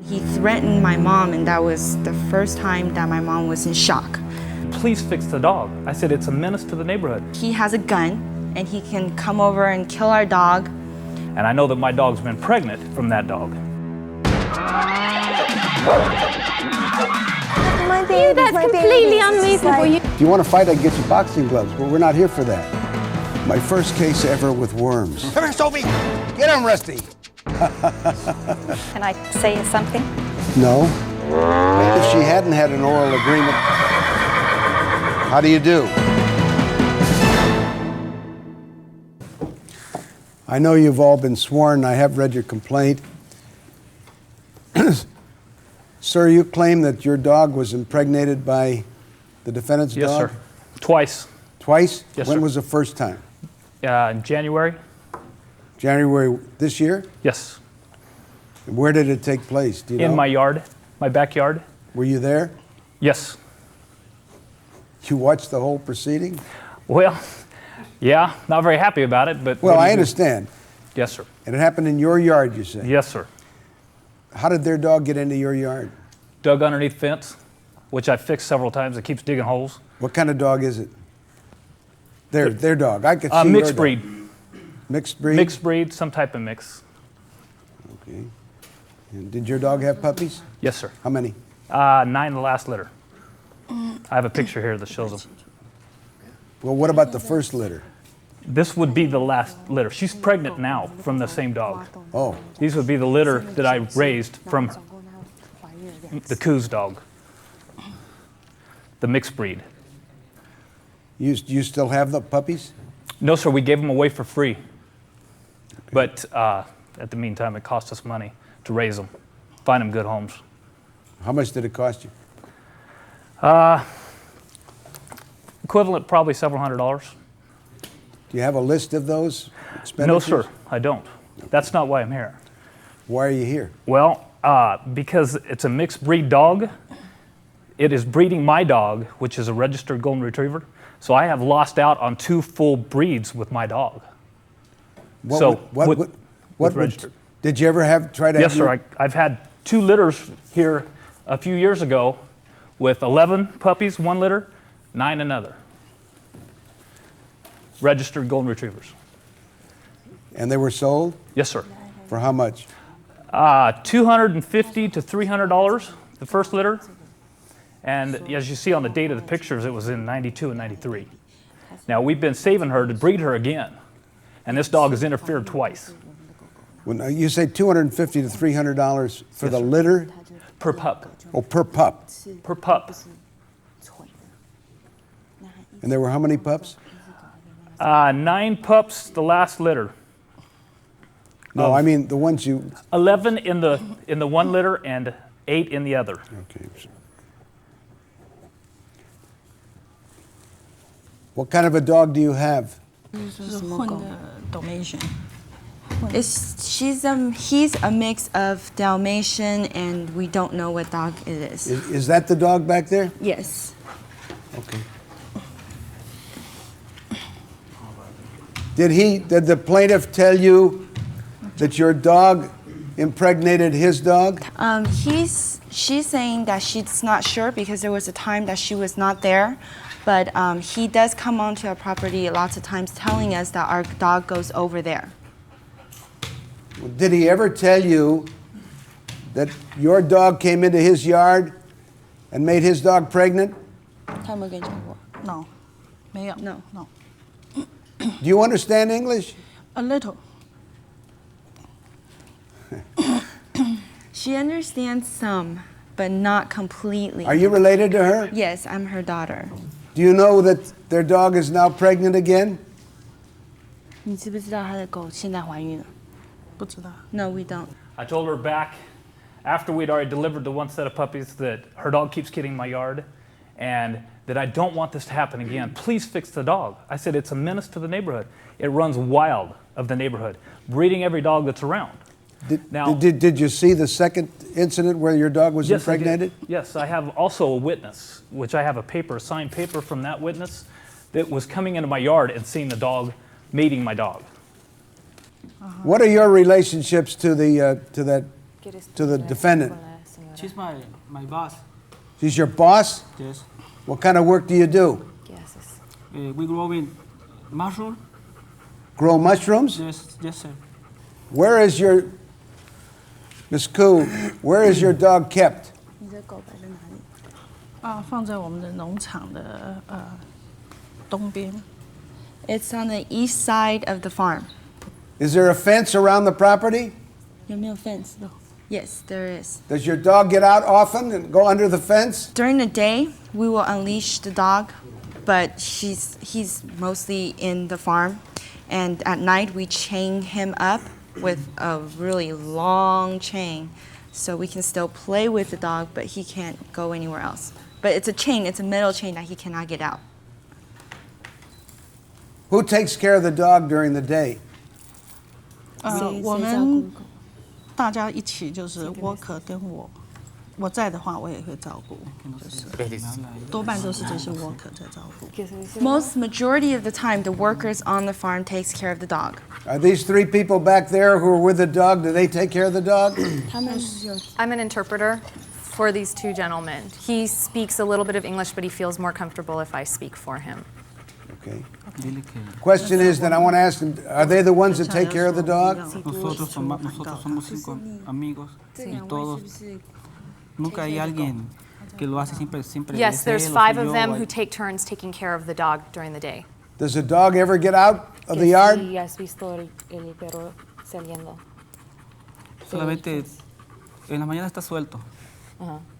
He threatened my mom, and that was the first time that my mom was in shock. Please fix the dog. I said, it's a menace to the neighborhood. He has a gun, and he can come over and kill our dog. And I know that my dog's been pregnant from that dog. That's completely unreasonable. If you want to fight, I can get you boxing gloves, but we're not here for that. My first case ever with worms. Come here, Sophie. Get him, Rusty. Can I say something? No. If she hadn't had an oral agreement, how do you do? I know you've all been sworn. I have read your complaint. Sir, you claim that your dog was impregnated by the defendant's dog? Yes, sir. Twice. Twice? Yes, When sir. was the first time? In January? January this year? Yes. Where did it take place? Do you know? In my yard, my backyard. Were you there? Yes. You watched the whole proceeding? Well, yeah, not very happy about it, but... Well, I understand. Yes, sir. And it happened in your yard, you say? Yes, sir. How did their dog get into your yard? Dug underneath the fence, which I fixed several times. It keeps digging holes. What kind of dog is it? Their dog. I could see Mixed your breed. dog. Mixed breed? Mixed breed, some type of mix. Okay. And did your dog have puppies? Yes, sir. How many? 9 the last litter. I have a picture here that shows them. Well, what about the first litter? This would be the last litter. She's pregnant now from the same dog. Oh, These would be the litter that I raised from the Coos dog, the mixed breed. you still have the puppies? No, sir, we gave them away for free. But at the meantime, it cost us money to raise them, find them good homes. How much did it cost you? Equivalent probably several $100s. Do you have a list of those expenditures? No, sir, I don't. That's not why I'm here. Why are you here? Well, because it's a mixed breed dog. It is breeding my dog, which is a registered golden retriever. So I have lost out on 2 full breeds with my dog. What registered. Did you ever try to Yes, have sir. I've had 2 litters here a few years ago with 11 puppies, 1 litter, 9 another. Registered golden retrievers. And they were sold? Yes, sir. For how much? $250 to $300, the first litter. And as you see on the date of the pictures, it was in 92 and 93. Now, we've been saving her to breed her again. And this dog has interfered twice. When you say $250 to $300 for the sir. litter? Per pup. Oh, per pup. Per pup. And there were how many pups? 9 pups, the last litter. No, I mean the ones you... 11 in the 1 litter and 8 in the other. Okay. What kind of a dog do you have? Dalmatian. He's a mix of Dalmatian, and we don't know what dog it is. Is that the dog back there? Yes. Okay. Did the plaintiff tell you that your dog impregnated his dog? She's saying that she's not sure because there was a time that she was not there, but he does come onto our property lots of times telling us that our dog goes over there. Did he ever tell you that your dog came into his yard and made his dog pregnant? No. No. Do you understand English? A little. She understands some, but not completely. Are you related to her? Yes, I'm her daughter. Do you know that their dog is now pregnant again? 你知不知道他的狗现在怀孕了？不知道。 No, we don't. I told her back after we'd already delivered the 1 set of puppies that her dog keeps getting in my yard and that I don't want this to happen again. Please fix the dog. I said, it's a menace to the neighborhood. It runs wild of the neighborhood, breeding every dog that's around. Did you see the second incident where your dog was impregnated? Yes, I have also a witness, which I have a signed paper from that witness that was coming into my yard and seeing the dog mating my dog. What are your relationships to the defendant? She's my boss. She's your boss? Yes. What kind of work do you do? We grow in mushroom. Grow mushrooms? Yes, sir. Where is your, Miss Koo, where is your dog kept? 你的狗摆在哪里？放在我们的农场的东边。 It's on the east side of the farm. Is there a fence around the property? 有没有 fence 的？ Yes, there is. Does your dog get out often and go under the fence? During the day, we will unleash the dog, but he's mostly in the farm. And at night, we chain him up with a really long chain so we can still play with the dog, but he can't go anywhere else. But it's a chain, it's a metal chain that he cannot get out. Who takes care of the dog during the day? 我们大家一起就是 worker 跟我在的话，我也会照顾，就是多半都是这些 worker 在照顾。Most majority of the time, the workers on the farm takes care of the dog. Are these three people back there who are with the dog, do they take care of the dog? I'm an interpreter for these two gentlemen. He speaks a little bit of English, but he feels more comfortable if I speak for him. Okay. Question is that I want to ask them, are they the ones that take care of the dog? Nosotros somos 5 amigos y todos. Nunca hay alguien que lo hace siempre. Yes, there's 5 of them who take turns taking care of the dog during the day. Does the dog ever get out of the yard? ¿Y has visto el perro saliendo? Solamente en la mañana está suelto.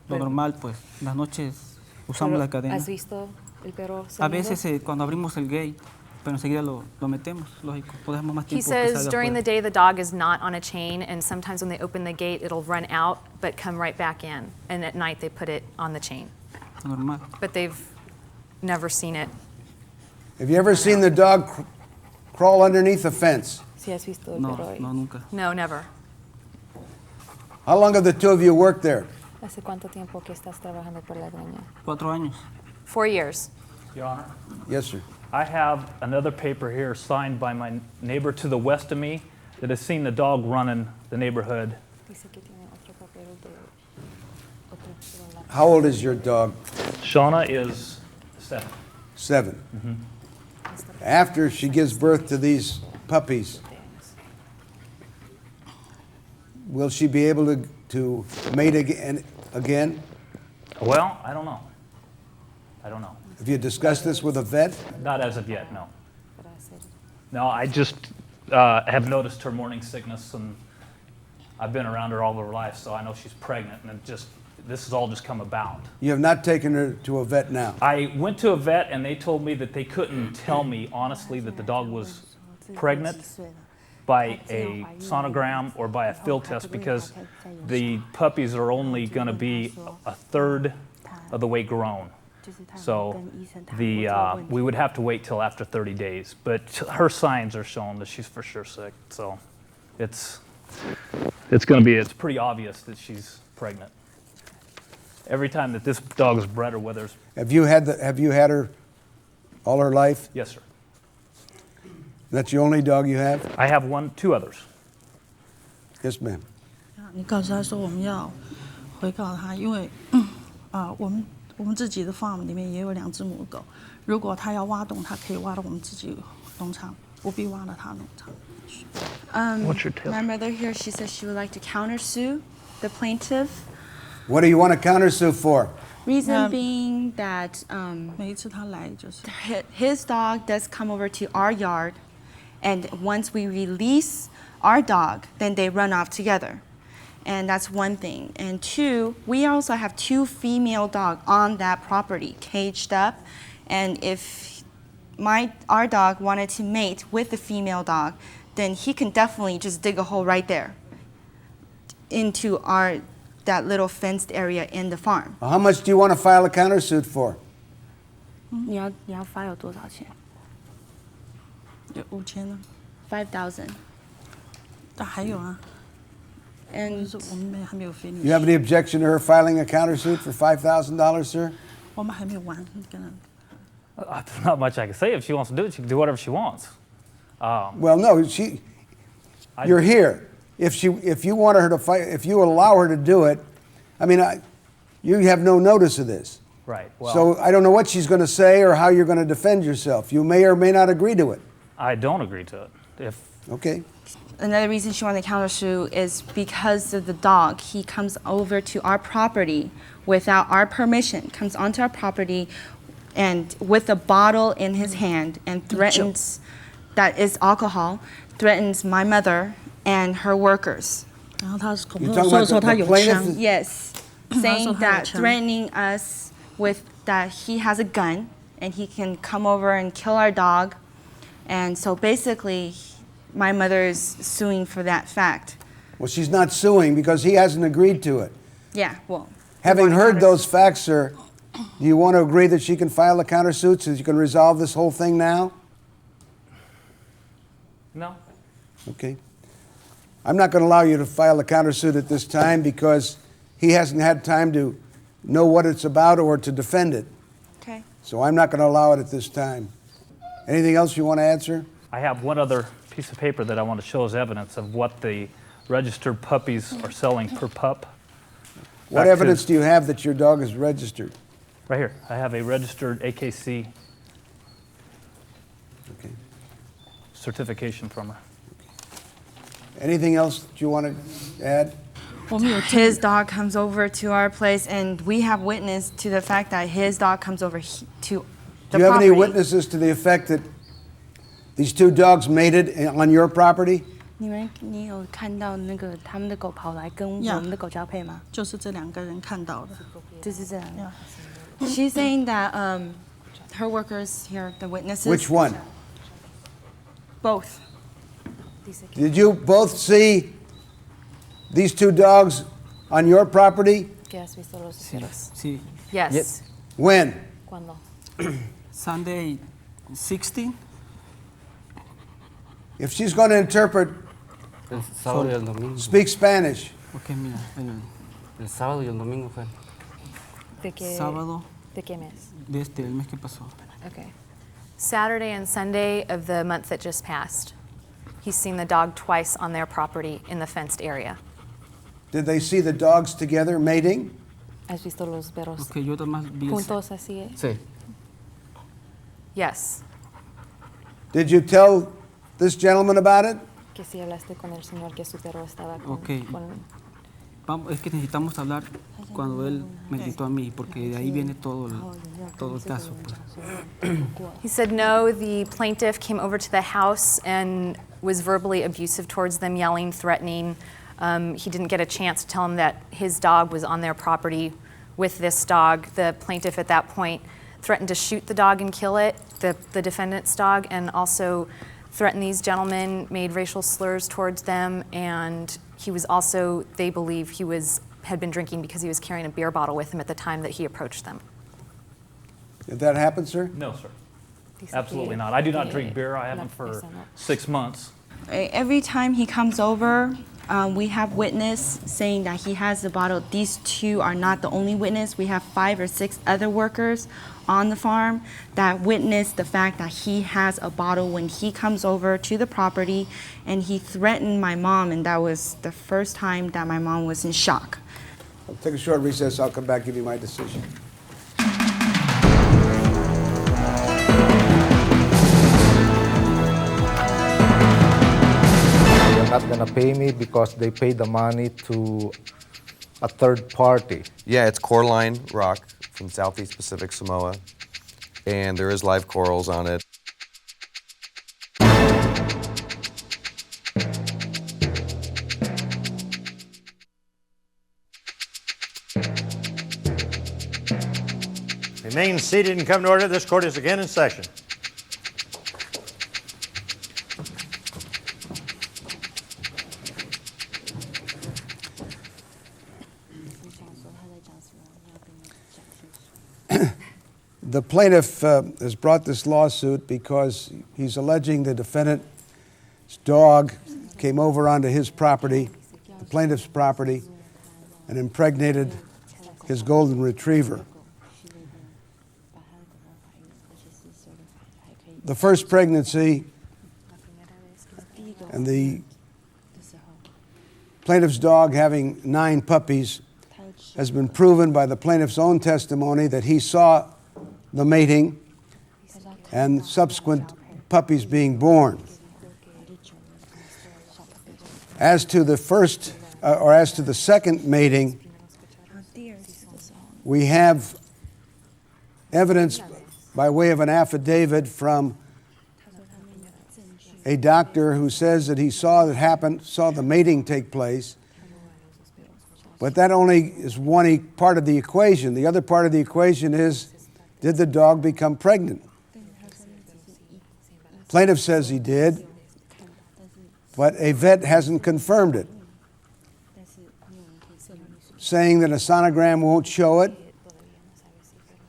Lo normal, pues. Las noches usamos la cadena. ¿Has visto el perro saliendo? A veces cuando abrimos el gate, pero enseguida lo metemos, lógico. Podemos más He tiempo que says salga during the afuera. day the dog is not on a chain, and sometimes when they open the gate, it'll run out but come right back in. And at night they put it on the chain. Lo normal. But they've never seen it. Have you ever seen the dog crawl underneath a fence? ¿Sí has visto el No, perro ahí? no, nunca. No, never. How long have the two of you worked there? ¿Hace cuánto tiempo que estás trabajando por la granja? 4 años. 4 years. Your Honor, Yes, sir. I have another paper here signed by my neighbor to the west of me that has seen the dog running the neighborhood. Dice que tiene otro papel de otro. How old is your dog? Shauna is 7. 7. After she gives birth to these puppies, will she be able to mate again? Well, I don't know. I don't know. Have you discussed this with a vet? Not as of yet, no. No, I just have noticed her morning sickness, and I've been around her all her life, so I know she's pregnant, and this has all just come about. You have not taken her to a vet now? I went to a vet, and they told me that they couldn't tell me honestly that the dog was pregnant by a sonogram or by a field test because the puppies are only going to be a third of the way grown. So we would have to wait till after 30 days. But her signs are showing that she's for sure sick. So it's pretty obvious that she's pregnant. Every time that this dog is bred or whether it's... Have you had her all her life? Yes, sir. That's the only dog you have? I have 2 others. Yes, ma'am. 你告诉他说我们要回告他，因为我们自己的 farm 里面也有2只母狗，如果他要挖洞，他可以挖到我们自己农场，不必挖到他农场。What's your tale? My mother here, she says she would like to countersue the plaintiff. What do you want to countersue for? Reason being that 每一次他来就是 his dog does come over to our yard, and once we release our dog, then they run off together. And that's one thing. And 2, we also have 2 female dogs on that property, caged up. And if our dog wanted to mate with the female dog, then he can definitely just dig a hole right there into that little fenced area in the farm. How much do you want to file a countersuit for? 你要发有多少钱有5000呢， $5,000. 但还有啊，就 And 是我们还没有 finish， You have any objection to her filing a countersuit for $5,000, sir? 我们还没有完，跟他。 There's not much I can say. If she wants to do it, she can do whatever she wants. Well, no, you're here. If you want her to fight, if you allow her to do it, I mean, you have no notice of this. Right. Well, So I don't know what she's going to say or how you're going to defend yourself. You may or may not agree to it. I don't agree to it. If Okay. Another reason she wanted to countersue is because of the dog. He comes over to our property without our permission, comes onto our property and with a bottle in his hand and threatens, that is alcohol, threatens my mother and her workers. 然后他口 You're 头 talking 说 about 说他 the 有 plaintiff 枪 is-， Yes, saying Also that, had a threatening us with that he has a gun and he can come over and kill our dog. And so basically, my mother is suing for that fact. Well, she's not suing because he hasn't agreed to it. Yeah, well. Having wanna heard counter- those facts, sir, do you want to agree that she can file a countersuit so you can resolve this whole thing now? no, Okay. I'm not going to allow you to file a countersuit at this time because he hasn't had time to know what it's about or to defend it. Okay. So I'm not going to allow it at this time. Anything else you want to answer? I have one other piece of paper that I want to show as evidence of what the registered puppies are selling per pup. What Back to- evidence do you have that your dog is registered? Right here. I have a registered AKC Okay. certification from her. Anything else that you want to add? 我们有 His dog comes over to our place, and we have witness to the fact that his dog comes over to the Do you have property. any witnesses to the effect that these two dogs mated on your property? 你有看到那个他们的狗跑来跟我们的狗交配吗？就是这两个人看到的。就是这样。 She's saying that her workers here, the witnesses. Which one? Both. Did you both see these two dogs on your property? ¿Qué has visto los ceros? Sí. Yes. When? ¿Cuándo? Sunday 16. If she's going to interpret, El sábado y el domingo. speak Spanish. Ok, mira, El sábado y el domingo fue. ¿De qué, sábado ¿De qué mes? de el mes que pasó. Okay. Saturday and Sunday of the month that just passed. He's seen the dog twice on their property in the fenced area. Did they see the dogs together mating? ¿Has visto los perros Ok, yo además vi juntos así? Sí. Yes. Did you tell this gentleman about it? Que si hablaste con el señor que su perro estaba con... Ok. con Es que necesitamos hablar cuando él me gritó a mí, porque de ahí viene todo el caso. Pues. He said no, the plaintiff came over to the house and was verbally abusive towards them, yelling, threatening. He didn't get a chance to tell him that his dog was on their property with this dog. The plaintiff at that point threatened to shoot the dog and kill it, the defendant's dog, and also threatened these gentlemen, made racial slurs towards them, and he was also, they believe, had been drinking because he was carrying a beer bottle with him at the time that he approached them. Did that happen, sir? No, sir. dice Absolutely que- not. I do not que drink beer. I la haven't for esa no. 6 months. Every time he comes over, we have witness saying that he has the bottle. These two are not the only witness. We have 5 or 6 other workers on the farm that witness the fact that he has a bottle when he comes over to the property, and he threatened my mom, and that was the first time that my mom was in shock. I'll take a short recess. I'll come back and give you my decision. They're not gonna pay me because they paid the money to a third party. Yeah, it's Coraline Rock from Southeast Pacific Samoa, and there is live corals on it. Remain seated and come to order. This court is again in session. The plaintiff has brought this lawsuit because he's alleging the defendant's dog came over onto his property, the plaintiff's property, and impregnated his golden retriever. The first pregnancy and the plaintiff's dog having 9 puppies has been proven by the plaintiff's own testimony that he saw the mating and subsequent puppies being born. As to the first, or as to the second mating, we have evidence by way of an affidavit from a doctor who says that he saw it happen, saw the mating take place. But that only is one part of the equation. The other part of the equation is, did the dog become pregnant? Plaintiff says he did, but a vet hasn't confirmed it, saying that a sonogram won't show it,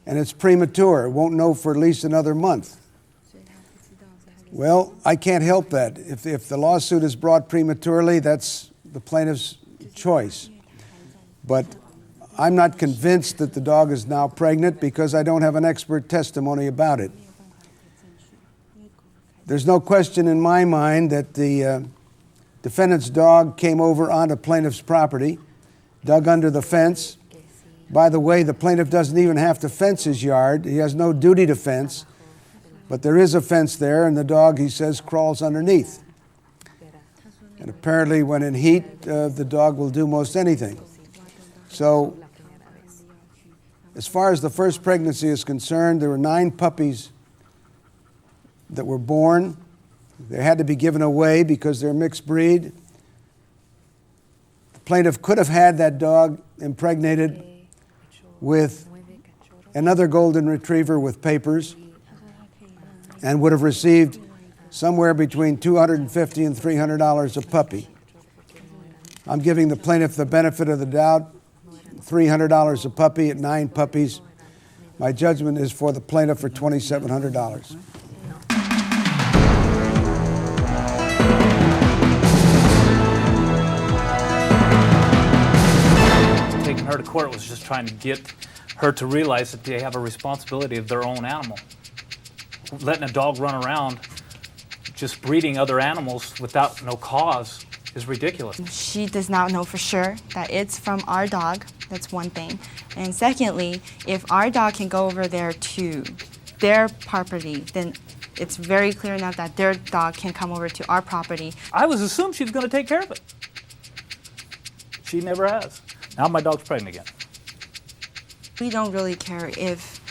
and it's premature. It won't know for at least another month. Well, I can't help that. If the lawsuit is brought prematurely, that's the plaintiff's choice. But I'm not convinced that the dog is now pregnant because I don't have an expert testimony about it. There's no question in my mind that the defendant's dog came over onto plaintiff's property, dug under the fence. By the way, the plaintiff doesn't even have to fence his yard. He has no duty to fence. But there is a fence there, and the dog, he says, crawls underneath. And apparently, when in heat, the dog will do most anything. So, as far as the first pregnancy is concerned, there were 9 puppies that were born. They had to be given away because they're mixed breed. The plaintiff could have had that dog impregnated with another golden retriever with papers and would have received somewhere between $250 and $300 a puppy. I'm giving the plaintiff the benefit of the doubt, $300 a puppy at 9 puppies. My judgment is for the plaintiff for $2,700. Taking her to court was just trying to get her to realize that they have a responsibility of their own animal. Letting a dog run around just breeding other animals without no cause is ridiculous. She does not know for sure that it's from our dog. That's one thing. And secondly, if our dog can go over there to their property, then it's very clear enough that their dog can come over to our property. I was assumed she was going to take care of it. She never has. Now my dog's pregnant again. We don't really care if,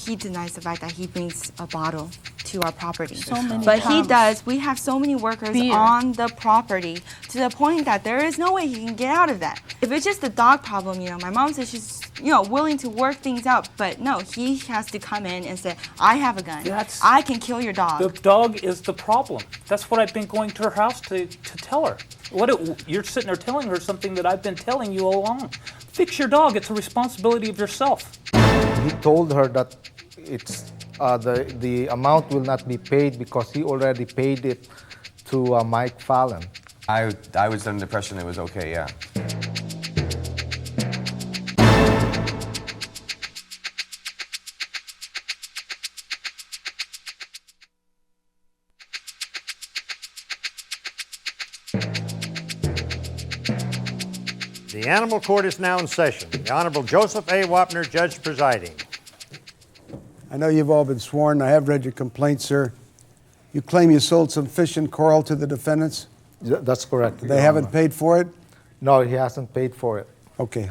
he denies the fact that he brings a bottle to our property. But he does. We have so many workers on the property to the point that there is no way he can get out of that. If it's just a dog problem, my mom says she's, willing to work things out. But no, he has to come in and say, I have a gun. I can kill your dog. The dog is the problem. That's what I've been going to her house to tell her. You're sitting there telling her something that I've been telling you all along. Fix your dog. It's a responsibility of yourself. He told her that it's the amount will not be paid because he already paid it to Mike Fallon. I was under the impression it was okay, yeah. The Animal Court is now in session. The Honorable Joseph A. Wapner, Judge presiding. I know you've all been sworn. I have read your complaint, sir. You claim you sold some fish and coral to the defendants? That's correct. They haven't paid for it? No, he hasn't paid for it. Okay.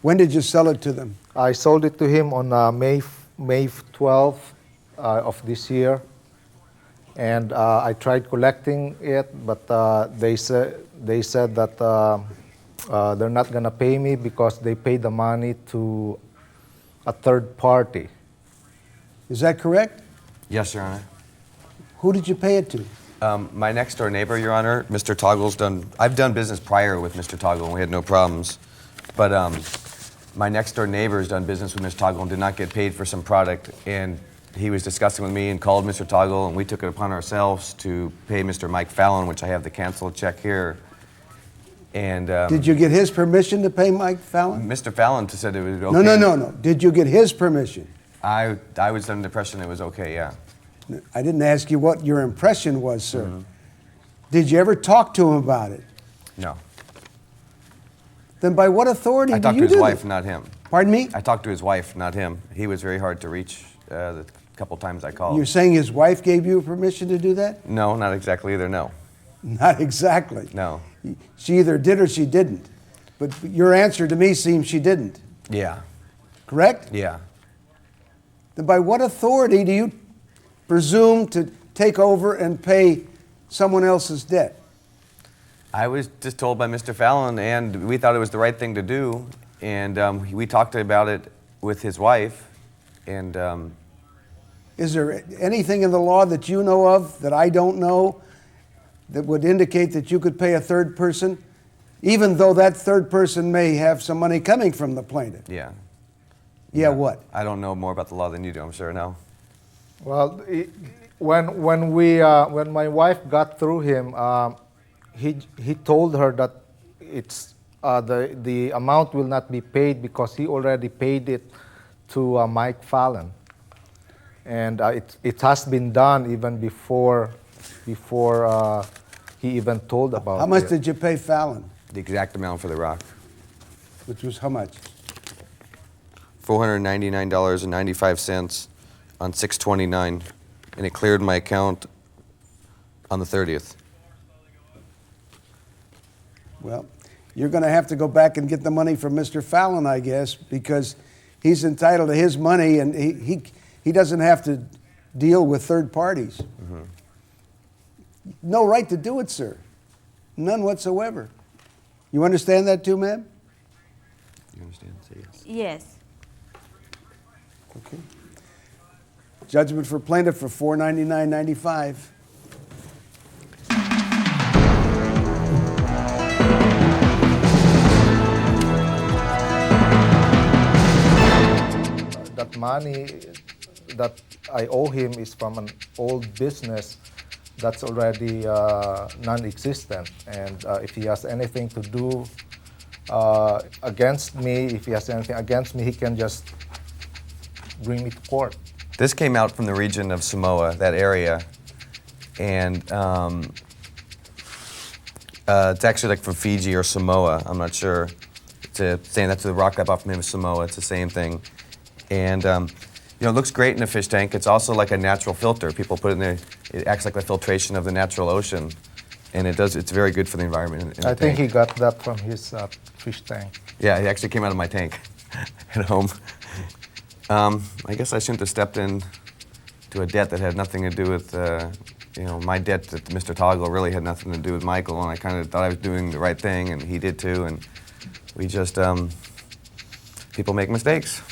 When did you sell it to them? I sold it to him on May 12th of this year. And I tried collecting it, but they said that they're not going to pay me because they paid the money to a third party. Is that correct? Yes, Your Honor. Who did you pay it to? My next door neighbor, Your Honor, Mr. Toggle's I've done business prior with Mr. Toggle and we had no problems. But my next door neighbor's done business with Mr. Toggle and did not get paid for some product. And he was discussing with me and called Mr. Toggle and we took it upon ourselves to pay Mr. Mike Fallon, which I have the canceled check here. And did you get his permission to pay Mike Fallon? Mr. Fallon said it was okay. No. Did you get his permission? I was under the impression it was okay, yeah. I didn't ask you what your impression was, sir. Mm-hmm. Did you ever talk to him about it? No. Then by what authority I do talked you to his do wife, that? not him. Pardon me? I talked to his wife, not him. He was very hard to reach the couple times I called. You're saying his wife gave you permission to do that? No, not exactly either, no. Not exactly. No. She either did or she didn't. But your answer to me seems she didn't. Yeah. Correct? Yeah. Then by what authority do you presume to take over and pay someone else's debt? I was just told by Mr. Fallon, and we thought it was the right thing to do. And we talked about it with his wife. And Is there anything in the law that you know of that I don't know that would indicate that you could pay a third person, even though that third person may have some money coming from the plaintiff? yeah. Yeah, what? I don't know more about the law than you do, I'm sure, no. Well, when my wife got through him, he told her that it's the amount will not be paid because he already paid it to Mike Fallon, and it has been done even before he even told about it. How much did you pay Fallon? The exact amount for the rock. Which was how much? $499.95 on 6/29, and it cleared my account on the 30th. Well, you're going to have to go back and get the money from Mr. Fallon, I guess, because he's entitled to his money and he doesn't have to deal with third parties. Mm-hmm. No right to do it, sir. None whatsoever. You understand that too, ma'am? You understand? Say yes. Yes. Okay. Judgment for plaintiff for $499.95. That money that I owe him is from an old business that's already non-existent. And if he has anything to do against me, if he has anything against me, he can just bring me to court. This came out from the region of Samoa, that area, and it's actually like from Fiji or Samoa, I'm not sure. It's saying that's the rock I bought from him, Samoa, it's the same thing. And you know, it looks great in a fish tank. It's also like a natural filter. People put it in there, it acts like the filtration of the natural ocean, and it's very good for the environment. In I the think tank. he got that from his fish tank. Yeah, it actually came out of my tank at home. I guess I shouldn't have stepped in to a debt that had nothing to do with, you know, my debt to Mr. Toggle really had nothing to do with Michael, and I kind of thought I was doing the right thing, and he did too, and we just, people make mistakes.